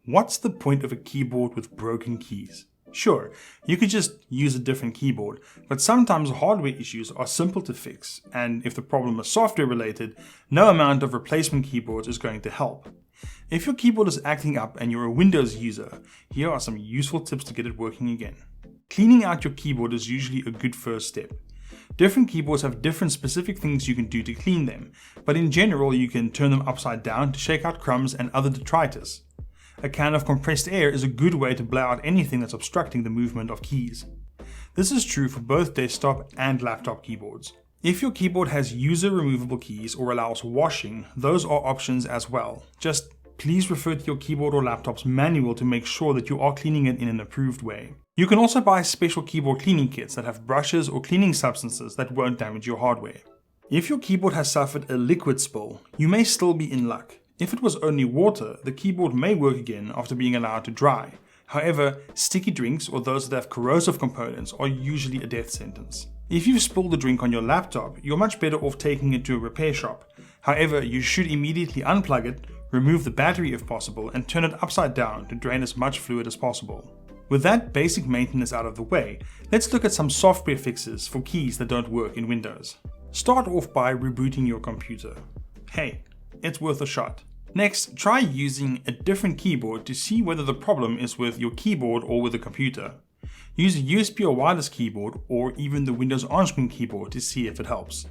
What's the point of a keyboard with broken keys? Sure, you could just use a different keyboard, but sometimes hardware issues are simple to fix, and if the problem is software related, no amount of replacement keyboards is going to help. If your keyboard is acting up and you're a Windows user, here are some useful tips to get it working again. Cleaning out your keyboard is usually a good first step. Different keyboards have different specific things you can do to clean them, but in general you can turn them upside down to shake out crumbs and other detritus. A can of compressed air is a good way to blow out anything that's obstructing the movement of keys. This is true for both desktop and laptop keyboards. If your keyboard has user removable keys or allows washing, those are options as well. Just please refer to your keyboard or laptop's manual to make sure that you are cleaning it in an approved way. You can also buy special keyboard cleaning kits that have brushes or cleaning substances that won't damage your hardware. If your keyboard has suffered a liquid spill, you may still be in luck. If it was only water, the keyboard may work again after being allowed to dry. However, sticky drinks or those that have corrosive components are usually a death sentence. If you've spilled the drink on your laptop, you're much better off taking it to a repair shop. However, you should immediately unplug it, remove the battery if possible, and turn it upside down to drain as much fluid as possible. With that basic maintenance out of the way, let's look at some software fixes for keys that don't work in Windows. Start off by rebooting your computer. Hey, it's worth a shot. Next, try using a different keyboard to see whether the problem is with your keyboard or with the computer. Use a USB or wireless keyboard or even the Windows on-screen keyboard to see if it helps.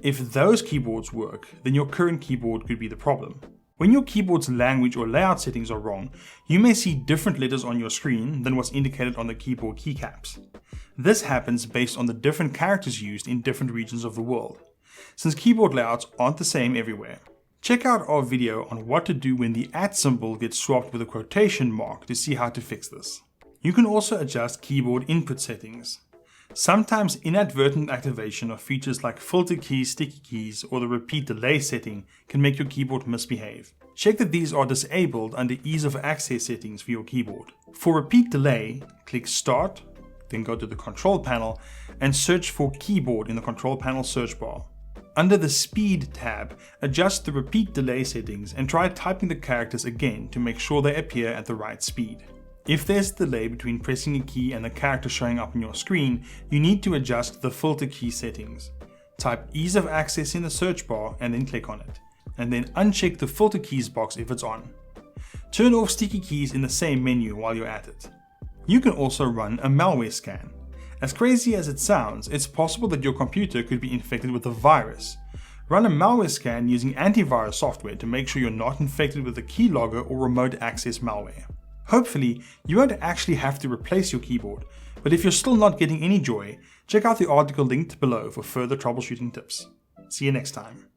If those keyboards work, then your current keyboard could be the problem. When your keyboard's language or layout settings are wrong, you may see different letters on your screen than what's indicated on the keyboard keycaps. This happens based on the different characters used in different regions of the world, since keyboard layouts aren't the same everywhere. Check out our video on what to do when the @ symbol gets swapped with a quotation mark to see how to fix this. You can also adjust keyboard input settings. Sometimes inadvertent activation of features like filter keys, sticky keys, or the repeat delay setting can make your keyboard misbehave. Check that these are disabled under ease of access settings for your keyboard. For repeat delay, click Start, then go to the Control panel and search for Keyboard in the Control panel search bar. Under the Speed tab, adjust the repeat delay settings and try typing the characters again to make sure they appear at the right speed. If there's a delay between pressing a key and the character showing up on your screen, you need to adjust the filter key settings. Type Ease of Access in the search bar and then click on it, and then uncheck the filter keys box if it's on. Turn off sticky keys in the same menu while you're at it. You can also run a malware scan. As crazy as it sounds, it's possible that your computer could be infected with a virus. Run a malware scan using antivirus software to make sure you're not infected with a keylogger or remote access malware. Hopefully, you won't actually have to replace your keyboard, but if you're still not getting any joy, check out the article linked below for further troubleshooting tips. See you next time.